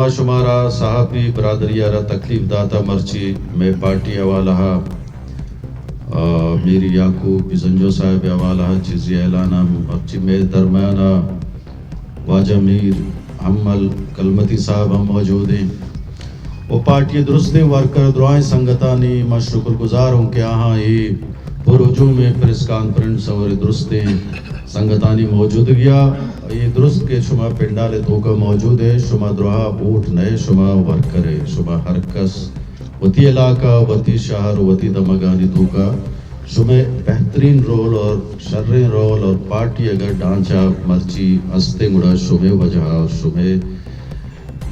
شمارا صحافی برادریارا تکلیف داتا مرچی میں پارٹی حوالہ میری یعقوب بزنجو صاحب حوالہ چیزی اعلانہ مرچی میں درمیانہ واجہ میر حمل کلمتی صاحب ہم موجود ہیں وہ پارٹی درستیں ورکر دعائیں سنگتانی میں شکر گزار ہوں کہ آہاں یہ پرہجوم پریس کانفرنس اور درستیں سنگتانی موجود گیا یہ درست کے شما پنڈال توکا موجود ہے شما درہا اوٹ نئے شما ورکر ہے شما ہر کس وطی علاقہ وطی شہر وطی دمگانی توکا شما بہترین رول اور شرین رول اور پارٹی اگر ڈانچہ مرچی ہستے گڑا شما وجہ شما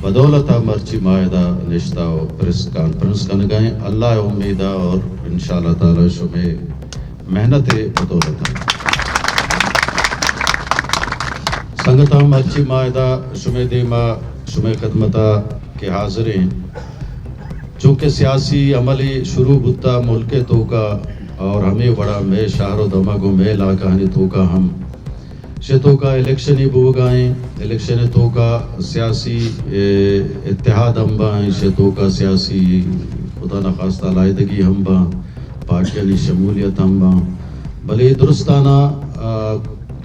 بدولتا مرچی معاہدہ نشتہ و پریس کانفرنس کنگائیں اللہ امیدہ اور انشاءاللہ تعالی شما محنت بدولتا سنگتا مرچی معاہدہ شمع دیما شمع خدمتا کے حاضر ہیں چونکہ سیاسی عملی شروع بتا ملک توکا اور ہمیں بڑا میں شہر و دماغوں میں علاقہ ہنی توکا ہم شتو کا الیکشنی بوگائیں الیکشن توکا سیاسی اتحاد ہم بائیں شتو کا سیاسی خدا نخواستہ لائدگی ہم باں پارٹیانی شمولیت ہم باں بلے درستانہ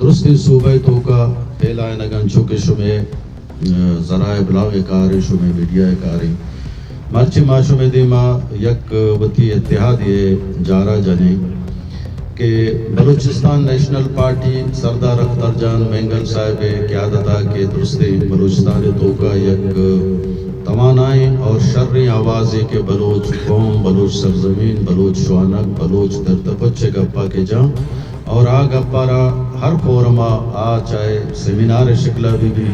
درستی صوبہ توکا پھیلائے نگن چونکہ شمع ذرائع ابلاغ کاری شمع میڈیا کاری مرچی ما شمع دیما یک وطی اتحاد یہ جارہ جنے کہ بلوچستان نیشنل پارٹی سردار اختر جان مینگل صاحب قیادتہ کے درستی بلوچستان توکا یک توانائیں اور شرعی آوازیں کے بلوچ قوم بلوچ سرزمین بلوچ شوانک بلوچ درتپچے گپا کے جاں اور آگ اپارا ہر فورما چاہے سیمینار شکلہ بھی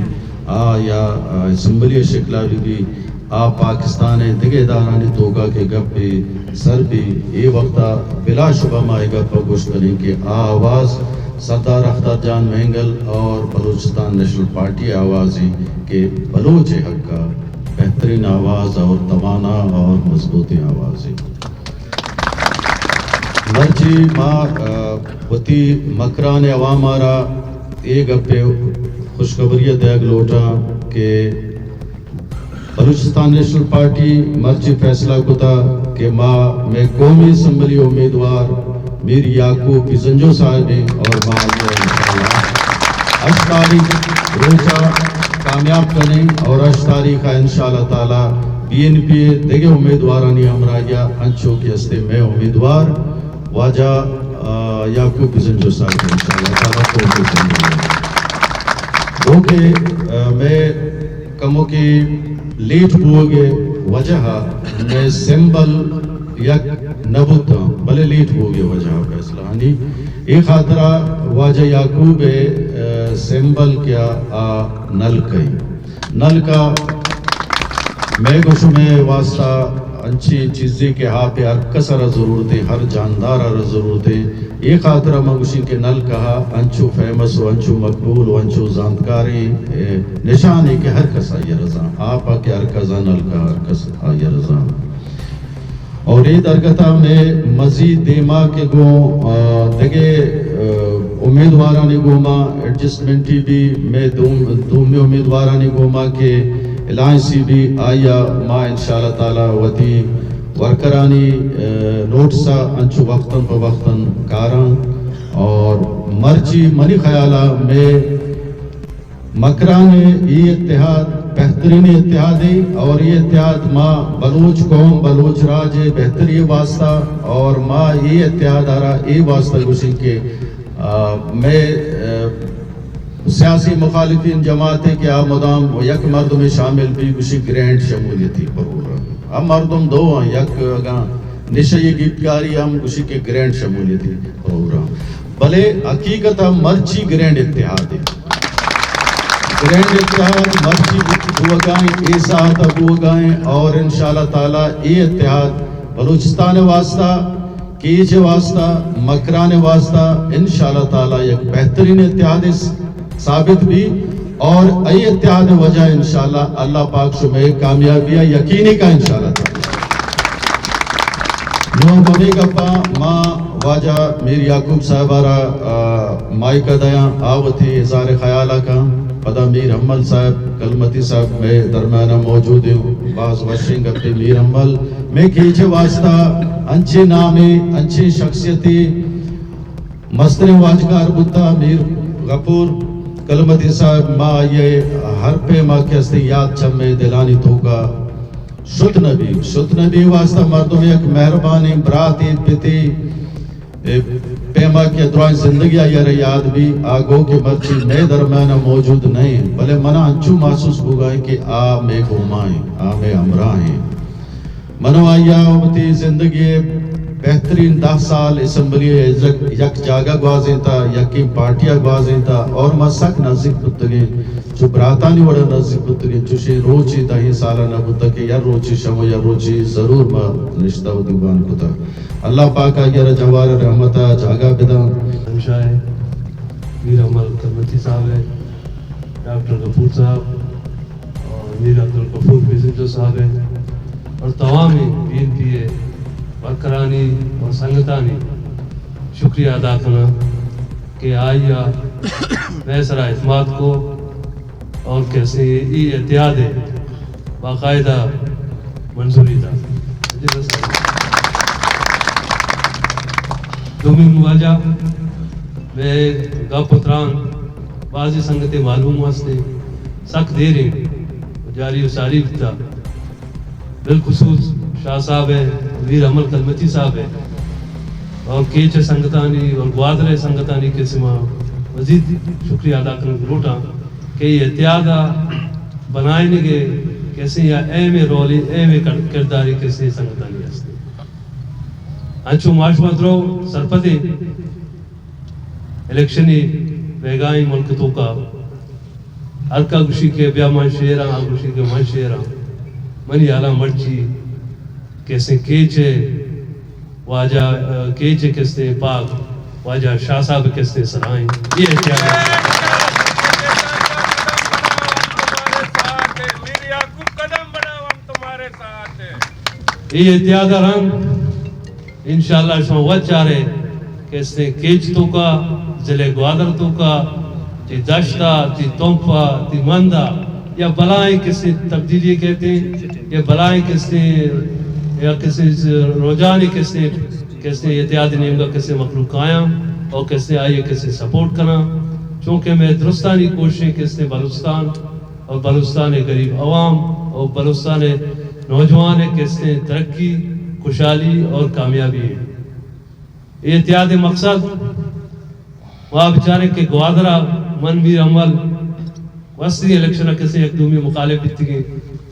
یا اسمبلی شکلہ بھی پاکستان دگے دارانی توگا کے گپ بھی سر بھی یہ وقتا بلا شبہ مائی گپ گوشت کریں کہ آواز سردار اختر جان مینگل اور بلوچستان نیشنل پارٹی آوازیں کہ بلوچ حق کا بہترین آواز اور توانا اور مضبوطی آوازیں مرچی ماں وطی مکران عوام آرا ایک اپنے خوشخبریت دیگ لوٹا کہ بلوچستان نیشنل پارٹی مرچی فیصلہ کتا کہ ماں میں قومی اسمبلی امیدوار میری یعقوب بزنجو صاحب ہیں اور ماں انشاءاللہ 8 تاریخ روچہ کامیاب کریں اور 8 تاریخ انشاءاللہ تعالی بی این پی دیگے امیدوارانی ہمراہیا انچو کی ہستے میں امیدوار واجہ یعقوب بزنجو صاحب انشاءاللہ تعالیٰ کو کہ میں کموں کی لیٹ بوگے وجہ میں سمبل یک نبوتا بلے لیٹ بوگے وجہ فیصلہ ہنی ایک خاطرہ واجہ یعقوب سمبل کیا نل کئی نل کا میں گوشو میں واسطہ انچی چیزیں کے ہاں پہ ہر کسر ضرورتیں ہر جاندار ضرورتیں ایک خاطرہ منگوشی کے نل کہا انچو فیمس و انچو مقبول و انچو زاندکاری نشان ہے کہ ہر کس آئی رضا آپ کے ہر کسا نل کا ہر کس آئی رضا اور یہ درگتہ میں مزید دیما کے گو دگے امیدوارانی گوما ایڈجسٹمنٹی بھی میں دومی امیدوارانی گوما کے الائنسی بھی آیا ما انشاءاللہ تعالی وطی ورکرانی نوٹسا انچو وقتاً پا وقتاً کاران اور مرچی منی خیالہ میں مکرانے یہ اتحاد بہترین اتحاد ہے اور یہ اتحاد ما بلوچ قوم بلوچ راج بہتری واسطہ اور ما یہ اتحاد آرہا یہ واسطہ گوشن کے میں سیاسی مخالفین جماعتیں کہ آپ مدام یک مردم شامل بھی کچھ گرینڈ شمولیتی پرورا ہم مردم دو ہیں یک اگاں نشئی گیتکاری ہم کچھ کے گرینڈ شمولیتی پرورا بلے حقیقت ہم مرچی گرینڈ اتحاد ہے گرینڈ اتحاد مرچی بوگائیں ایسا آتا بوگائیں اور انشاءاللہ تعالی یہ اتحاد بلوچستان واسطہ کیج واسطہ مکران واسطہ انشاءاللہ تعالی یک بہترین اتحاد ثابت بھی اور ای اتحاد وجہ انشاءاللہ اللہ پاک شمع کامیابیہ یقینی کا انشاءاللہ تعالی نو بنے گپا ماں واجہ میر یعقوب صاحبارا مائکہ دیا آوتی اظہار خیالہ کا پدا میر حمل صاحب کلمتی صاحب میں درمیانہ موجود ہوں بعض وشنگ اپنے میر حمل میں کیچے واسطہ انچے نامی انچے شخصیتی مستر واجگار بتا میر غفور کلمتی صاحب ما یہ ہر پہ ما کیستے یاد چمے دلانی توکا شد نبی واسطہ مردم یک مہربانی براتی پتی پیما کے دعائیں زندگی آئیر یاد بھی آگو کے مرچی میں درمیانہ موجود نہیں بلے منہ انچو محسوس ہوگائیں کہ میں گھومائیں میں امراہیں منو آیا ہوتی زندگی بہترین 10 سال اسمبلی یک جاگہ گوازیں تھا یکی پارٹیا گوازیں تھا اور مسک نزدیک بتگیں جو براتانی وڑا نزدیک بتگیں چوشی روچی تا ہی سالہ نہ بتگیں یا روچی شمو یا روچی ضرور ما رشتہ و دیوان کتا اللہ پاک آگیا جوار رحمتہ جاگہ بدا ہمشاہ ہے میر عمل کلمتی صاحب ہے ڈاکٹر غفور صاحب اور میر عبدالغفور بیزنجو صاحب ہے اور تمام بین پی ہے ورکرانی اور سنگتانی شکریہ ادا کرنا کہ آئیا محسرہ اعتماد کو اور کیسے یہ اتحاد ہے باقاعدہ منظوری تھا دومی مواجہ میں گا پتران بعضی سنگتیں معلوم واسطے سخت دیریں جاری و ساری تھا بالخصوص شاہ صاحب ہے ویر عمل کلمتی صاحب ہے اور کیچ سنگتانی اور گوادر سنگتانی کے سما مزید شکریہ ادا کرنے گروٹا کہ یہ اتحادہ بنائیں گے کیسے یا اے میں رولی اے میں کرداری کیسے سنگتانی ہستے انچو معاشوات رو سرپتے الیکشنی بیگائیں ملکتوں کا ارکا گوشی کے بیا من شیران آگوشی کے من شیران منی آلہ مرچی کیسے کیچے واجہ کیچے کیسے پاک واجہ شاہ صاحب کیسے سرائیں یہ اتحاد یہ اتحاد رنگ انشاءاللہ شما وقت چاہ کیسے کیچ تو کا ضلع گوادر تو کا تی دشتا تی تومفا تی مندہ یا بلائیں کسی تبدیلی کہتے ہیں یا بلائیں کسی یا کسی روجانی کسی اتحاد نیم کا کسی مخلوق آیا اور کسی آئیے کسی سپورٹ کرنا چونکہ میں درستانی کوششیں کسی بلوچستان اور بلوچستان غریب عوام اور بلوچستان نوجوان کسی ترقی خوشحالی اور کامیابی ہے یہ اتحاد مقصد وہاں بچارے کے گوادرہ من میر عمل وسطی الیکشنہ کسی ایک دومی مخالف بیتی گئے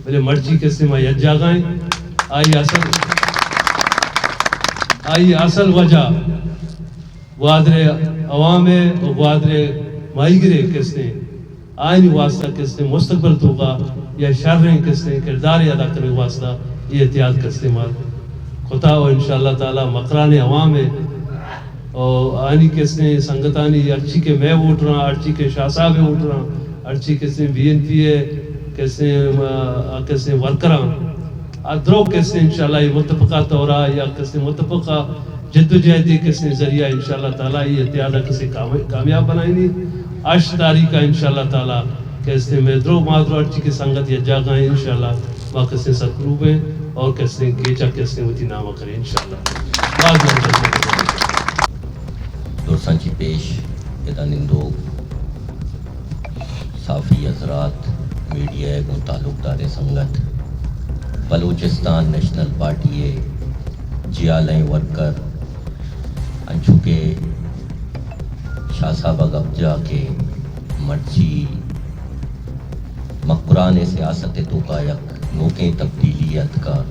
بلے مرچی کسی میں یج جاگائیں آئی اصل وجہ گوادر عوام ہے اور گوادر مائیگرے کس نے آئین واسطہ کس نے مستقبل توقع یا شرریں کس نے کردار ادا کرنے واسطہ یہ اتحاد کا استعمال خطا اور انشاءاللہ تعالی مقران عوام ہے اور آئینی کس نے سنگتانی ارچی کے میں ووٹ رہا ارچی کے شاہ صاحب ووٹ رہا ارچی کس نے بی این پی ہے کس نے ورکران ادرو کیسے انشاءاللہ یہ متفقہ تورا یا کسی متفقہ جد و جہدی کسی ذریعہ انشاءاللہ تعالی یہ اتحادہ کسی کامیاب بنائیں 8 تاریخ کا انشاءاللہ تعالی کیسے میں درو مادرو اٹھی کی سنگت یا جاگائیں انشاءاللہ وہاں کسی سکروب ہیں اور کسی گیچا کسی ہوتی نامہ کریں انشاءاللہ دوستان پیش ادانندو صافی حضرات میڈیا کو تعلق دار سنگت بلوچستان نیشنل پارٹی ہے جیالیں ورکر انچو کے شاہ صاحب گبجا کے مرچی مقران سیاست تو کا یک نوکیں تبدیلیت کا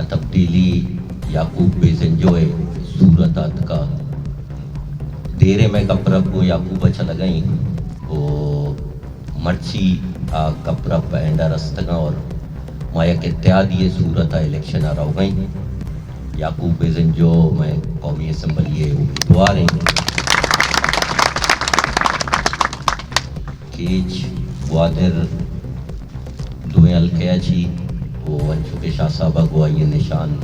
تبدیلی یعقوب بیزنجوئے صورتات کا دیرے میں کپرب کو یعقوب اچھا لگائیں وہ مرچی کپرب اینڈا رستگاں اور مایا کے اتحادی صورت الیکشن آ رہا ہو گئیں یعقوب بیزنجو میں قومی اسمبلی امیدوار ہیں کیچ گوادر دوئیں الکیا چی وہ ونچو کے شاہ صاحبہ گوائی نشان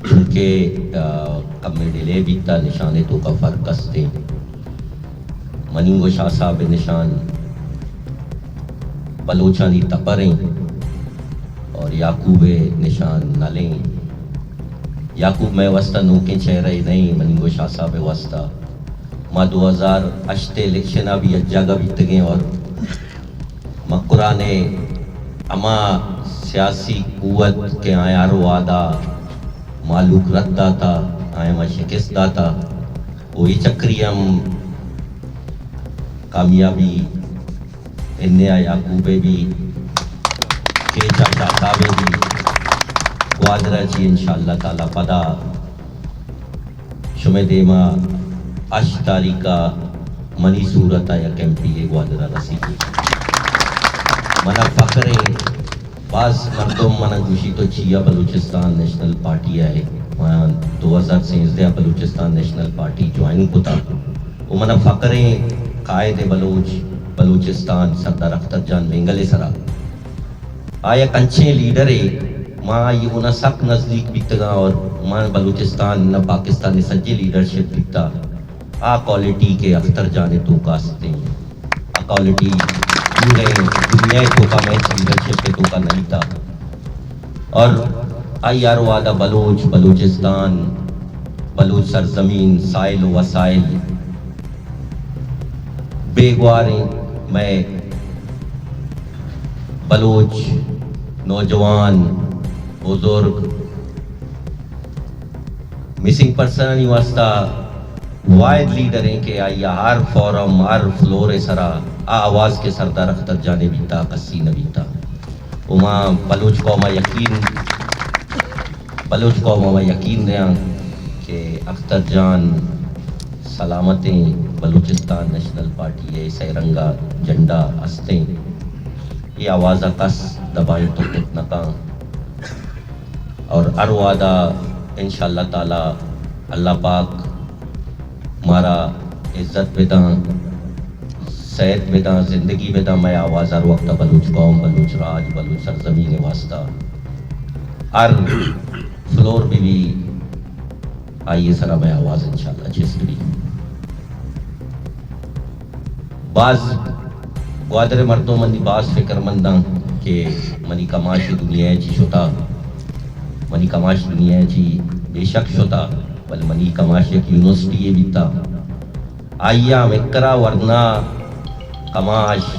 چونکہ کم ڈیلے بیتا نشانے تو کا فرق استے منینگو شاہ صاحب نشان بلوچانی تپریں اور یعقوب نشان نلیں یعقوب میں وسطہ نوکیں چہرے نہیں منینگو شاہ صاحب وسطہ ماں 2008 الیکشن بھی اجاگا بیتگیں اور مقرانے اما سیاسی قوت کے آئیں آرو وعدہ معلوق رد داتا آئیں ما شکست داتا وہی چکریم کامیابی انیا یعقوبے بھی کے چاچا صاحبے بھی گوادرہ جی انشاءاللہ تعالی پدا شمع دیما اش تاریخہ منی صورتہ یا کیمپی گوادرہ رسی کی منا فخریں بعض مردم منا گوشی تو چیا بلوچستان نیشنل پارٹی ہے 2016 بلوچستان نیشنل پارٹی جوائن کو تھا وہ منا فخریں قائد بلوچستان سردار اختر جان وینگلے سرا آیا کنچے لیڈر ماں یہ انہا سخت نزدیک بیتگا اور ماں بلوچستان نہ پاکستان نے سجے لیڈرشپ بیتا آ کوالٹی کے اختر جانے تو کاستے ہیں آ کوالٹی پورے دنیا تو کا میچ لیڈرشپ کے تو کا نہیں تھا اور آئی یار وعدہ بلوچستان بلوچ سرزمین سائل و وسائل بے گواریں میں بلوچ نوجوان بزرگ مسنگ پرسن واسطہ واحد لیڈر ہیں کہ آئیا ہر فورم ہر فلور سرا آواز کے سردار اختر جانے بیتا قصی نبیتا وہاں بلوچ قوم یقین دیا کہ اختر جان سلامتیں بلوچستان نیشنل پارٹی ہے سیرنگا جنڈا ہستیں یہ آوازہ کس دبائیں تو کت نکاں اور اروادہ انشاءاللہ تعالی اللہ پاک ہمارا عزت بداں صحت بداں زندگی بداں میں آواز ہر وقت بلوچ قوم بلوچ راج بلوچ سرزمین واسطہ ہر فلور بھی آئیے سرا میں آواز انشاءاللہ جس بھی بعض گوادر مردوں مندی بعض فکر منداں کہ منی کماش دنیا جی شتا منی کماش دنیا جی بے شک شتا بل منی کماش ایک یونیورسٹی یہ بھی تا آئیا مکرا ورنہ کماش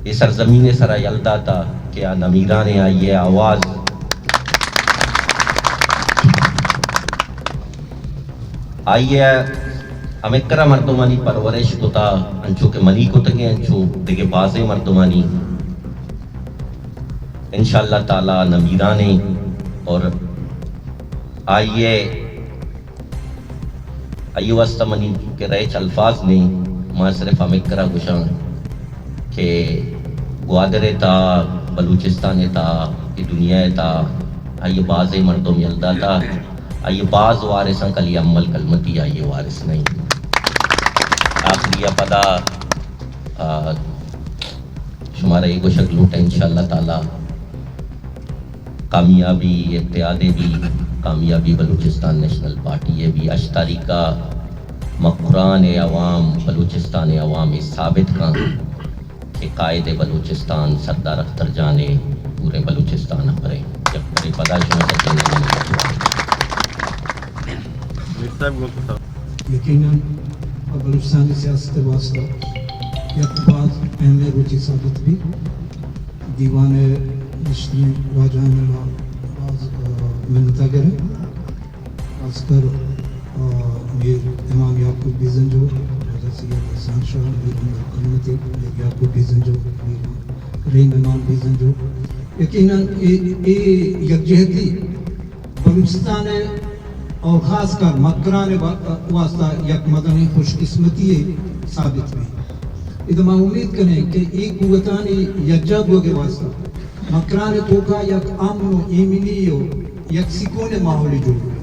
یہ سرزمین سرا یلدا تا کہ نمیرانے آئیے آواز آئیے امکرا مردمانی پرورش کو تا انچو کے منی کو تگے انچو دیکھے بازے مردمانی انشاءاللہ تعالی نمیرانے اور آئیے واسطہ منی کے رہے الفاظ نے ماں صرف امکرا گشاں کہ گوادرے تا بلوچستان تا یہ دنیا تا آئیے بازے مردم یلدا تا آئیے باز وارثاں کلی عمل کلمتی آئیے وارث نہیں آخری پدا شمارا ایک شکل لوٹا انشاءاللہ تعالی کامیابی اتحادی بھی کامیابی بلوچستان نیشنل پارٹی یہ بھی اشتاری کا مقران عوام بلوچستان عوام ثابت کا کہ قائد بلوچستان سردار اختر جانے پورے بلوچستان پرے جب پرے پدا یقیناً بلوچستانی سیاست واسطہ یک بعض اہم روچی ثابت بھی دیوان نشتری واجہان اللہ بعض منتا کریں خاص کر میر امام یعقوب بیزن جو حضرت سید حسان شاہ میر کلمتی یعقوب بیزن جو ریم امام بیزن جو یقیناً یکجہتی بلوچستان اور خاص کر مکران واسطہ یک مدنی خوش قسمتی ثابت ہوئی ادھا امید کریں کہ ایک قوتانی یکجا گوگے واسطہ مکران توکا یک امن و ایمنی و یک سکون ماحولی جوڑ بھی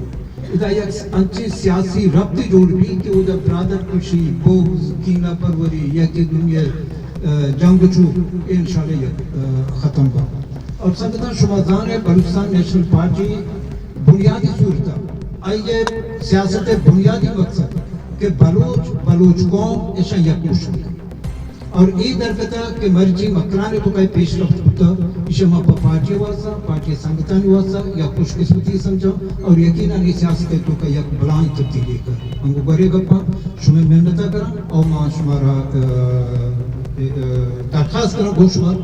ادھا یک انچے سیاسی ربط جوڑ بھی کہ ادھا برادر کشی بغض کینہ پروری یک دنیا جنگ چو انشاءاللہ یک ختم با اور سنگتاں شما زانے بلوچستان نیشنل پارٹی بنیادی صورتہ آئیے سیاست بنیادی مقصد کہ بلوچ قوم ایشا یکوش اور ای درکتا کہ مرجی مکرانے تو کئی پیش رفت ہوتا ایشا ما پارٹی واسا پارٹی سنگتانی واسا یا خوش قسمتی سمجھا اور یقینا ای سیاست تو کئی یک بلائیں تبدیلی کر ہم کو گرے گپا شما محنتا کرن اور ما شمارا درخواست کرن گو شمار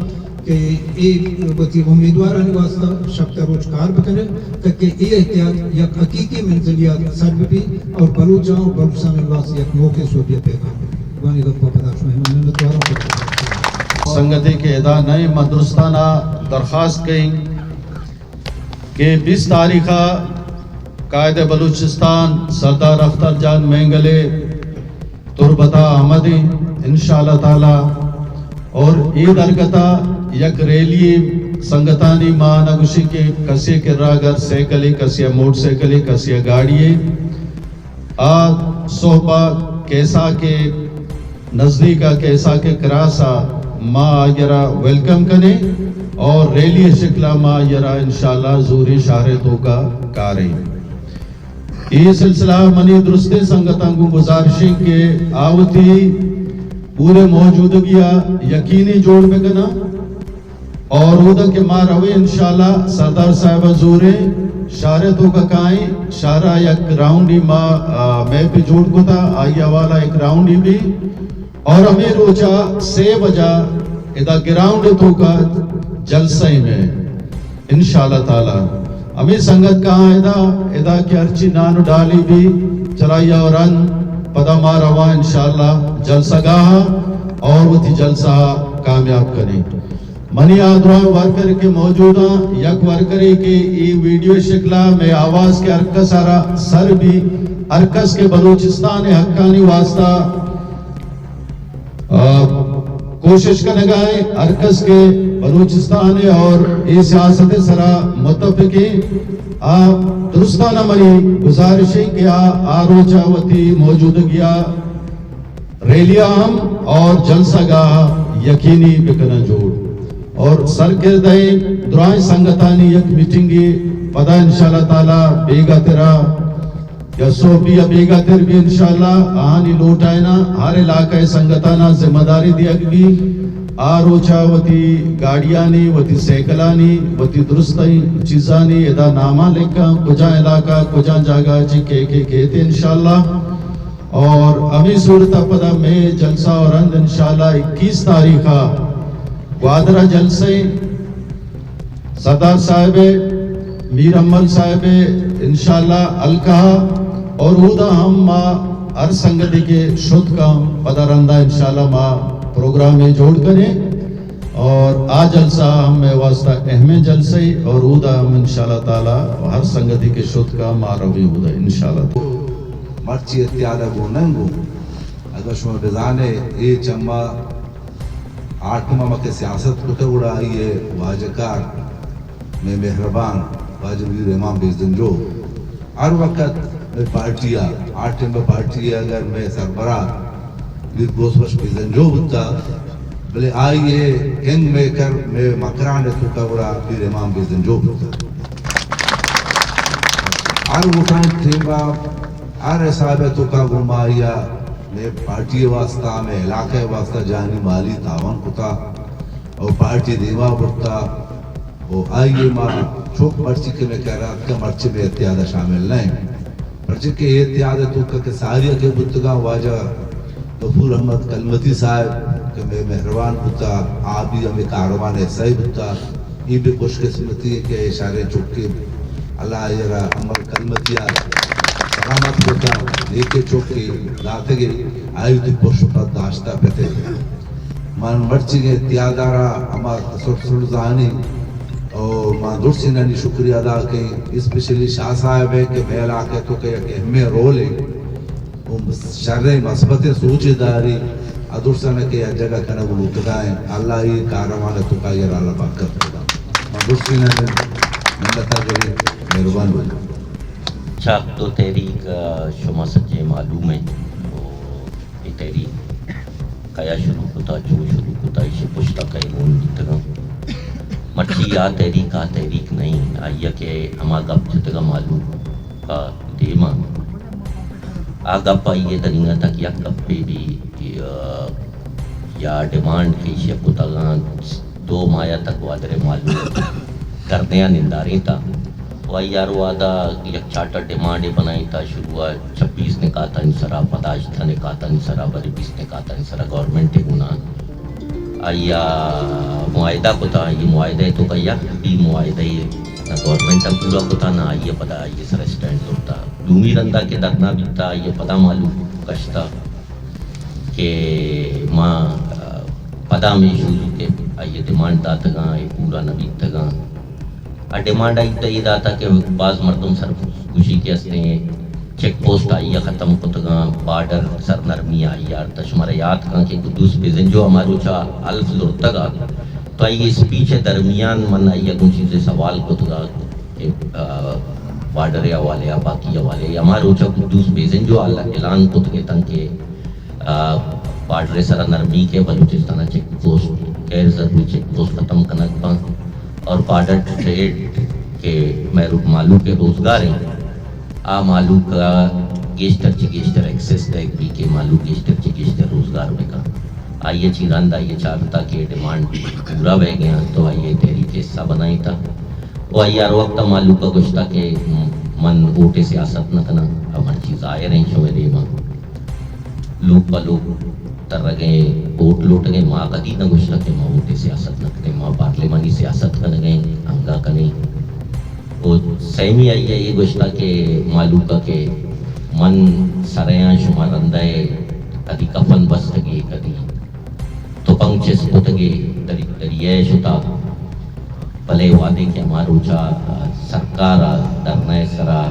کہ ایک بطی امیدوارانی واسطہ شب روز کار بکنے تاکہ یہ احتیاط یک حقیقی منزلیات سرب بھی اور بلوچاں اور بلوچستان واسطہ یک موقع سوبیا پیغام وانی گپا پدا شما محنتوارا سنگتی کے ادا نئے مدرستانہ درخواست کہیں کہ 20 تاریخہ قائد بلوچستان سردار اختر جان مینگلے تربتا احمدی انشاءاللہ تعالی اور عید الگتا یک ریلی سنگتانی ماں نگوشی کے کسی کراگر سیکلی کسی موٹر سیکلی کسی گاڑی صحبہ کیسا کے نزدیکا کیسا کے کراسا ماں آگرہ ویلکم کریں اور ریلی شکلہ ماں آگرہ انشاءاللہ زوری شہرتوں کا کاریں یہ سلسلہ منی درستی سنگتاں کو گزارشیں کے آوتی پورے موجودگیا یقینی جوڑ بکنا اور اودا کے ماں روے انشاءاللہ سردار صاحب زورے شارتوں کا کائیں شارہ یک راؤنڈی ماں میں بھی جوڑ کو تھا آئیہ والا ایک راؤنڈی بھی اور ہمیں روچا 6 بجا ادا گراؤنڈ تو کا جلسہ میں انشاءاللہ تعالی ہمیں سنگت کہاں ادا کی ارچی نانو ڈالی بھی چلائی اور رن پدا ماں روا انشاءاللہ جلسہ گاہ اور وہ تھی جلسہ کامیاب کریں منی آدھرائی ورکر کے موجودہ یک ورکری کے ای ویڈیو شکلہ میں آواز کے ارکس سر بھی ارکس کے بلوچستان حقانی واسطہ کوشش کرنے گئے ارکس کے بلوچستان اور ای سیاست سرا متفقی درستانہ منی گزارشیں کہ آروچہ وطی موجودگیا ریلیاں ہم اور جلسہ گاہ یقینی بکنا جوڑ اور سرکردہی درائیں سنگتانی یک میٹنگی پدا انشاءاللہ تعالی بیگا تیرا یا سو بیگا تیر بھی انشاءاللہ آہانی لوٹ آئینا ہر علاقہ سنگتانا ذمہ داری دیا گی آروچا وطی گاڑیانی وطی سیکلانی وطی درستی چیزانی ادا نامہ لکھا کجا علاقہ کجا جاگا چی کہتے انشاءاللہ اور امی صورتہ پدا میں جلسہ اور اند انشاءاللہ 21 تاریخہ گوادرہ جلسے صدر صاحب میر عمل صاحب انشاءاللہ الکہ اور اودا ہم ماں ہر سنگتی کے شد کا پدا رندہ انشاءاللہ ماں پروگرام میں جوڑ کریں اور آ جلسہ ہم میں واسطہ اہم جلسے اور اودا ہم انشاءاللہ تعالی ہر سنگتی کے شد کا ماں روی اودا انشاءاللہ مرچی اتیادہ گو ننگو اگر شما بزانے اے چمہ 8 ماہ کے سیاست کتا اڑا آئیے واجکار میں مہربان واجبیر امام بیزنجو ہر وقت میں پارٹیا 8 میں پارٹی اگر میں سربراہ بیر گوسوش بیزنجو ہوتا بلے آئیے کنگ میں کر میں مکران کتا اڑا بیر امام بیزنجو ہوتا ہر وقت تھیبا ہر حساب تو کا گمایا میں پارٹی واسطہ میں علاقہ واسطہ جانی مالی تعاون کتا اور پارٹی دیوا بڑھتا اور آئیے ماں چوک مرچی کے میں کہہ رہا کہ مرچی میں اتیادہ شامل نہیں مرچی کے اتیادہ تو کہ ساریہ کے بتگاں واجہ غفور احمد کلمتی صاحب کہ میں مہربان ہوتا آپ بھی ہمیں کاروان ایسائی ہوتا یہ بھی خوش قسمتی ہے کہ اشارے چکے اللہ یرا عمر کلمتی سلامت ہوتا دیکھے چوکے لاتے گے آئی تو پوشکت داشتہ پہتے من مرچی کے اتیادارہ ہمارا تصور سلزانی اور ماں درسی نانی شکریہ ادا کہ اسپیشلی شاہ صاحب ہے کہ میں علاقے تو کہ ایک اہمی رول ہے وہ شرعی مثبت سوچ داری ادرسانہ کے جگہ کنا وہ لکدائیں اللہ ہی کاروانا تو کا یہ اللہ برکت ہوگا ماں درسی نانی ملتا جوری مہربان ہوگا چاک تو تحریک شما سجے معلوم ہے یہ تحریک کیا شروع ہوتا جو شروع ہوتا اسے پشتا کئی مول اتنا مرچی مرچی آ تحریک نہیں آئیے کہ ہما گپ جتگا معلوم کا دیما آگا پائیے دنیا تک یک گپ پہ بھی یا ڈیمانڈ کی شیخ تگان 2 ماہ تک وادر معلوم کردیاں ننداری تھا وہ یار وعدہ یک چارٹر ڈیمانڈ بنائی تھا شروع 26 نے کہا تھا انسرا 15 نے کہا تھا انسرا 20 نے کہا تھا انسرا گورنمنٹ گنا آیا معاہدہ کو تھا یہ معاہدہ تو کہ بھی معاہدہ نہ گورنمنٹ پورا کو تھا نہ آئیے پتا آئیے سر اسٹینڈ ہوتا دومی رندہ کے درنا بھی تھا یہ پتا معلوم کشتا کہ ماں پدا میں شروع کے آئیے ڈیمانڈ دا تگاں یہ پورا نبی تگاں ڈیمانڈ آئی تو یہ داتا کہ بعض مردم سر خوشی کے ہستے ہیں چیک پوسٹ آئی ختم کو تگاں بارڈر سر نرمی آئی یار تشمارا یاد کہاں کہ قدوس بیزن جو ہمارو چاہ الف لرتگا تو آئی اسپیچ درمیان من آئی کن چیزیں سوال کو تگا کہ بارڈر یا والے یا باقی یا والے ہمارو چاہ قدوس بیزن جو اعلان کو تگے تن کہ بارڈر سر نرمی کے بلوچستانہ چیک پوسٹ غیر ضروری چیک پوسٹ ختم کنک پا اور بارڈر ٹریڈ کے معلوم کے روزگار ہیں معلوم کا گیشتر ایکسیس ٹیگ بھی کہ معلوم گیشتر روزگار میں کا آئیے چیراندہ یہ چاہتا کہ ڈیمانڈ پورا بہ گیا تو آئیے تحریک حصہ بنائی تھا وہ آئیے ہر وقت معلوم کا گشتہ کہ من ووٹے سیاست نہ کنا ہمار چیز آئے رہیں شوئے دیما لوگ پلوگ تر گئے ووٹ لوٹ گئے ماں قدی نہ گشتہ کہ ماں ووٹے سیاست نہ کنے ماں پارلیمانی سیاست کن گئے ہنگا کنے وہ سہمی آئی ہے یہ گوشتا کہ معلوم کا کہ من سریاں شمارندہ کدی کفن بستگی کدی تو پنچس کتگی دریائے شتا پلے وعدے کے ہمارو چاہ سرکار درنائے سرا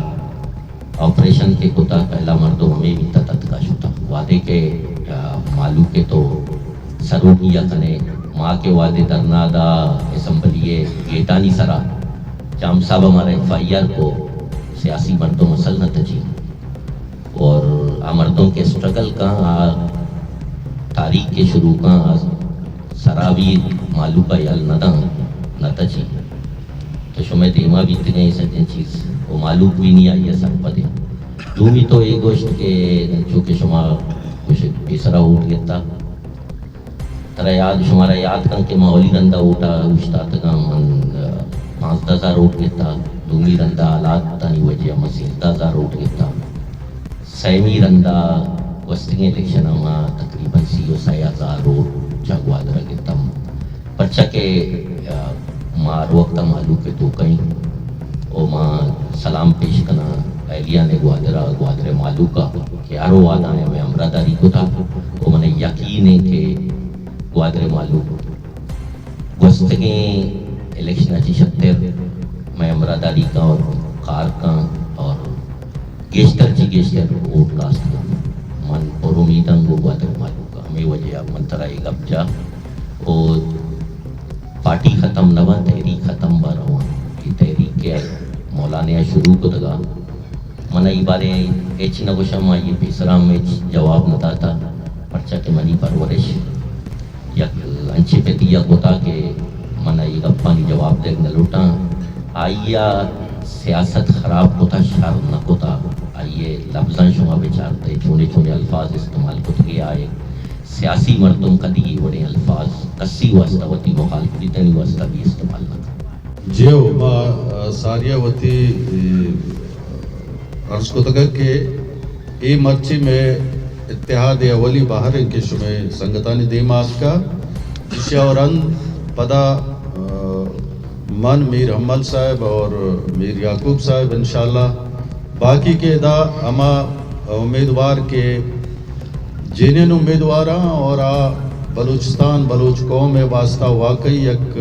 آپریشن کے کتا پہلا مردوں ہمیں بھی تتت کا شتا وعدے کے معلوم کے تو سروگیا کنے ماں کے وعدے درنا دا اسمبلیے گیٹانی سرا جام صاحب ہمارے FIR کو سیاسی مردوں مسل نہ تجی اور مردوں کے سٹرگل کا تاریخ کے شروع کا سراوی معلوم یل نہ تجی تو شمع دیما بھی اتنے سجن چیز وہ معلوم بھی نہیں آئی ہے سر پدے دومی تو ایک گوشت کے چونکہ شما کچھ تیسرا اٹھ گیا تھا ترہ یاد شمارا یاد کن کے ماحولی رندہ اٹھا اشتا تگا من 5,000 روٹ گتا دومی رندہ آلات تانی وجہ 13,000 روٹ گتا سیمی رندہ وستنگ الیکشن ہما تقریباً 36,000 روٹ جاگوادرہ گتا پرچہ کے مار وقت معلوم کے تو کہیں او ماں سلام پیش کنا اہلیہ نے گوادرہ معلوم کا کہ آرو وعدہ ہے میں امراداری کو تھا وہ منہ یقین ہے کہ گوادرہ معلوم وستنگیں الیکشن اچھی 76 میں امراداری کا اور کار کا اور گیشتر ووٹ کاسٹ کا من اور امیدن گو گوادر معلوم کا ہمیں وجہ منترہ ایک اب جا اور پارٹی ختم نہ تحریک ختم بار ہوا یہ تحریک کے مولانا شروع کو دگا منہ ای بارے ایچ نہ گوشم یہ پیسرام میں جواب نہ داتا پرچہ کے منی پرورش یک انچے پہ دیا کو تا کہ منہ یہ گپانی جواب دے نہ لوٹا آئیا سیاست خراب کو تھا شر نہ کو تھا آئیے لفظاں شما بیچارتے چھونے الفاظ استعمال کت گیا آئے سیاسی مردم کدی بڑے الفاظ کسی واسطہ وتی مخالفی تنی واسطہ بھی استعمال نہ تھا جیو ما ساریہ وتی عرض کو تکا کہ ای مرچی میں اتحاد اولی باہر کے شمع سنگتانی دیماغ کا شیورن پدا من میر حمل صاحب اور میر یعقوب صاحب انشاءاللہ باقی کے دا اما امیدوار کے جنین امیدواراں اور بلوچستان بلوچ قوم واسطہ واقعی ایک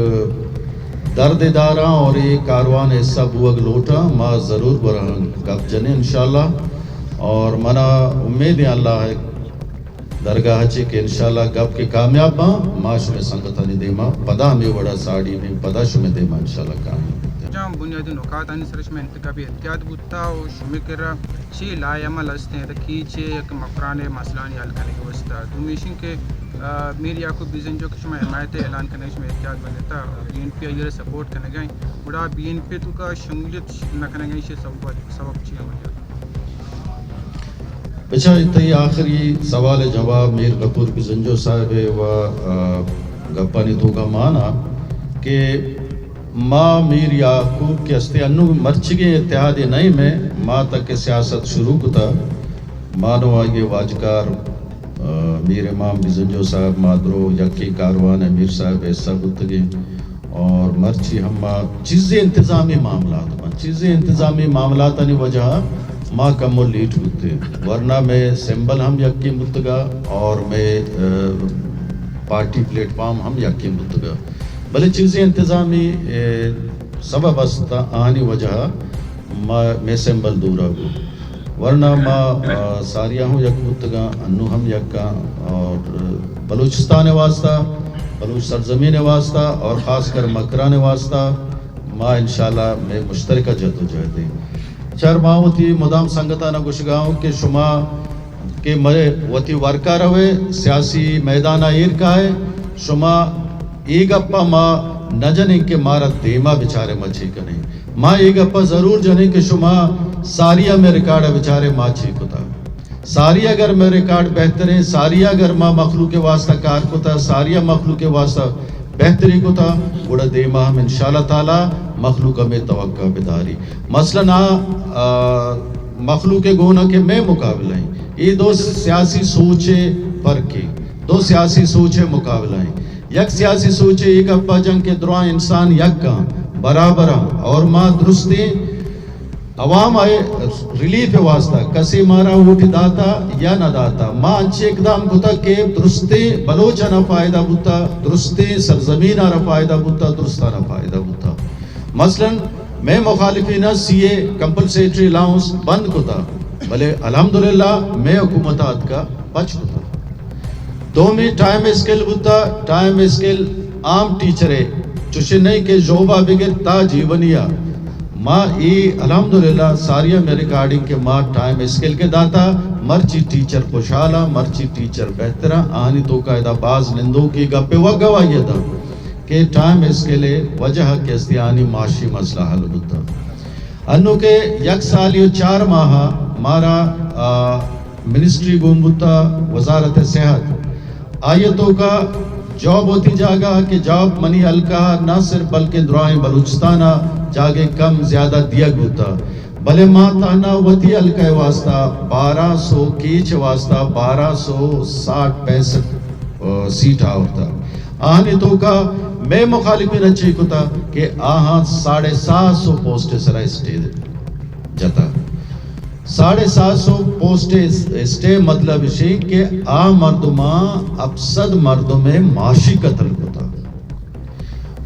درد داراں اور ایک کاروان حصہ بوگ لوٹا ما ضرور برہن گپ جنے انشاءاللہ اور منا امید اللہ ہے درگاہ چے کہ انشاءاللہ گپ کے کامیاب ماں ما شمع سنگتانی دیما پدا ہمیں وڑا ساڑی میں پدا شمع دیما انشاءاللہ کامیاب جام بنیادی نکات آنی سرش میں انتخابی احتیاط بودتا و شمع کر چی لائی عمل ہستے ہیں تکی چے یک مفران مسئلانی حل کرنے کے واسطہ دومیشن کے میر یعقوب بیزنجو کے شما حمایت اعلان کرنے شما احتیاط بنتا BNP ایرے سپورٹ کرنے گئیں بڑا BNP تو کا شمولیت نہ کرنے گئیں سے سبب چی ہمارے اچھا اتنی آخری سوال جواب میر غفور بیزنجو صاحب و گپانی تو کا مانا کہ ماں میر یعقوب کے استے انو مرچگے اتحاد نئی میں ماں تک کے سیاست شروع کتا مانو آگے واجکار میر امام بیزنجو صاحب مادرو یکی کاروان امیر صاحب ایسا گتگے اور مرچی ہم چیزیں انتظامی معاملات آنی وجہ ماں کمو لیٹ ہوتے ورنہ میں سمبل ہم یکی متگا اور میں پارٹی پلیٹ فارم ہم یکی متگا بلے چیزیں انتظامی سبب استا آنی وجہ میں سمبل دورا گو ورنہ ماں ساریہ ہوں یک متگا انو ہم یکا اور بلوچستان واسطہ بلوچ سرزمین واسطہ اور خاص کر مکران واسطہ ماں انشاءاللہ میں مشترکہ جد و جہد دیں چار ماں ہوتی مدام سنگتانہ گشگاؤں کہ شما کہ مرے وتی ورکا روے سیاسی میدانہ ایر کا ہے شما ایک اپا ماں نہ جنیں کہ مارا دیما بچارے مچھی کنے ماں ایک اپا ضرور جنیں کہ شما ساریہ میں ریکارڈ بچارے ماں چھی کتا ساری اگر میں ریکارڈ بہتر ہیں ساری اگر ماں مخلوق کے واسطہ کار کتا ساریہ مخلوق کے واسطہ بہتری کتا بڑا دیما ہم انشاءاللہ تعالی مخلوق میں توقع بداری مثلا مخلوق گونا کے میں مقابلہ ہیں یہ دو سیاسی سوچے فرقی دو سیاسی سوچے مقابلہ ہیں یک سیاسی سوچے ایک اپا جنگ کے دوران انسان یک کا برابر اور ماں درستی عوام آئے ریلیف واسطہ کسی مارا ووٹ داتا یا نہ داتا ماں اچھے اقدام کتا کہ درستی بلوچہ نہ فائدہ بوتا درستی سرزمین آرہ فائدہ بوتا درستہ نہ فائدہ بوتا مثلا میں مخالفین CA کمپلسیٹری الاؤنس بند کتا بلے الحمدللہ میں حکومتات کا پچ کتا دومی ٹائم اسکل بوتا ٹائم اسکل عام ٹیچرے چوشے نہیں کہ جوبہ بگر تا جیونیا ماں ای الحمدللہ ساریہ میں ریکارڈنگ کے ماں ٹائم اسکل کے داتا مرچی ٹیچر خوشحالا مرچی ٹیچر بہترہ آنی تو قائدہ باز نندوں کی گپے وگوا یہ دا کہ ٹائم اسکلے وجہ کیستی آنی معاشی مسئلہ حل ہوتا انو کے یک سالیو 4 ماہ مارا منسٹری گومبتا وزارت صحت آیتوں کا جاب ہوتی جاگا کہ جاب منی ہلکا نہ صرف بلکہ درائیں بلوچستانہ جاگے کم زیادہ دیا گوتا بلے ماں تانا وطی ہلکا واسطہ 1200 کیچ واسطہ 1260-65 سیٹ آورتا آنے تو کا میں مخالفین اچھی کتا کہ آہاں 750 پوسٹ سرائے اسٹے جتا 750 پوسٹ اسٹے مطلب اسی کہ مردماں افسد مردوں میں معاشی قتل ہوتا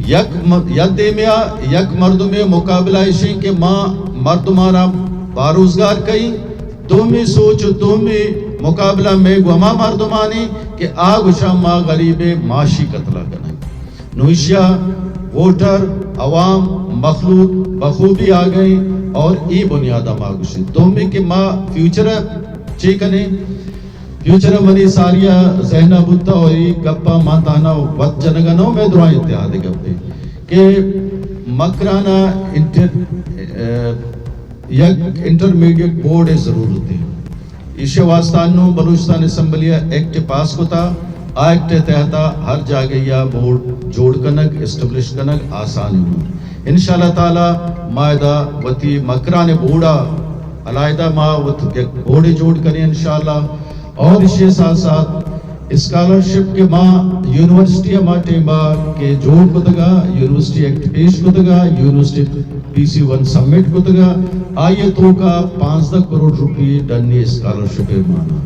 یک مردوں میں مقابلہ اسی کہ مردماں باروزگار کئی دومی سوچ دومی مقابلہ میں گوما مردمانی کہ آگوشا ماں غریب معاشی قتلہ کرنے نوشیا ووٹر عوام مخلوق بخوبی آگئی اور ای بنیادہ ماگوشی دومی کہ ماں فیوچر چیکنے فیوچر منی ساریہ ذہنہ بوتا ہوئی گپا ماں تانا وقت جنگنوں میں دعائیں اتحاد گپے کہ مکرانہ یک انٹرمیڈیٹ بورڈ ضرورت ہے اسے واسطانوں بلوچستان اسمبلیہ ایکٹ پاس کتا ایکٹ تحتا ہر جاگہ یا بورڈ جوڑ کنک اسٹیبلش کنک آسانی ہوں انشاءاللہ تعالی مائدہ وطی مکران بورڈا علائدہ ماں بورڈے جوڑ کریں انشاءاللہ اور اسے ساتھ ساتھ اسکالرشپ کے ماں یونیورسٹی ماں ٹیمبا کے جوڑ کتگا یونیورسٹی ایکٹ پیش کتگا یونیورسٹی PC1 سبمٹ کتگا آئیے تو کا 15 کروڑ روپی ڈنی اسکالرشپ مانا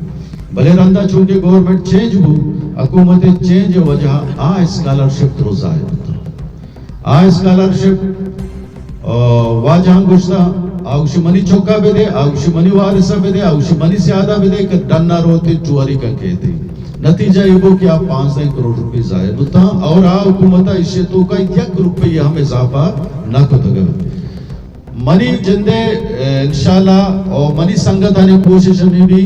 بلے رندہ چونکہ گورنمنٹ چینج ہو حکومت چینج وجہ اسکالرشپ دروز آئے ہوتا اسکالرشپ واجہاں گشتا آگوشی منی چوکا بے دے آگوشی منی وارثہ بے دے آگوشی منی سیادہ بے دے کہ ڈننا روتے چواری کا کہتے نتیجہ یہ ہو کہ آپ 15 کروڑ روپی ظاہر ہوتا اور حکومتہ اسے تو کا 1 روپی ہم اضافہ نہ کتگا منی جندے انشاءاللہ اور منی سنگت آنے کوشش ہمیں بھی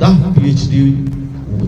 10 PhD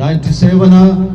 97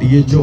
DHO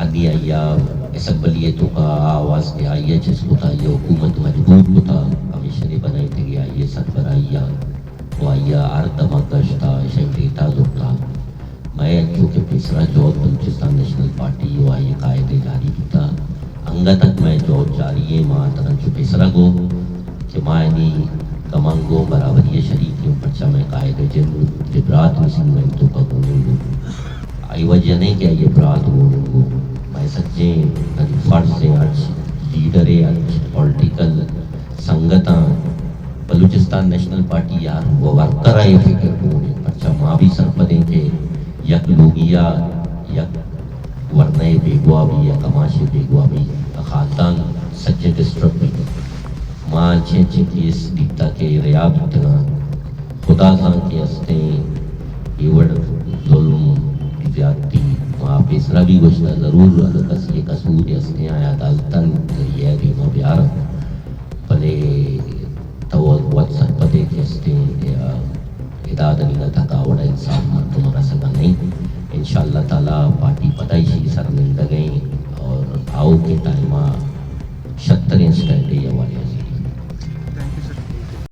ادی آیا اسمبلیتوں کا آواز کے آئیے جس کو تھا یہ حکومت مجبور کو تھا ہمیشہ نے بنائی تھی آئیے سربراہیا وہ آئیا آردما گشتا شیفیتا زکتا میں چونکہ پیسرا جوت بلوچستان نیشنل پارٹی وہ آئیے قائد جاری کیتا انگا تک میں جوت جاری ہے ماں ترن چو پیسرا گو کہ ماں نی کمانگو برابری شریکیوں پرچا میں قائد جن جبرات مسلمنٹوں کا گونگو آئی وجہ نہیں کہ یہ برات گونگو میں سچے فرض سے لیڈر پولیٹیکل سنگتاں بلوچستان نیشنل پارٹی یار وہ ورکر آئے فکر کونے پرچا ماں بھی سرپدیں کہ یک لوگیا یک ورنہ بیگوا بھی یا کماشی بیگوا بھی خاندان سچے ڈسٹرکٹ بھی ماں چھے کیس دیتا کہ ریاب اتنا خدا تھا کہ ہستیں ایوڑ ظلم زیادتی وہاں پیسرا بھی گوشتا ضرور کسی قصور ہستیں آیا عدالتاً ذریعہ بھی بیار پلے تو وقت سرپدے کے ہستیں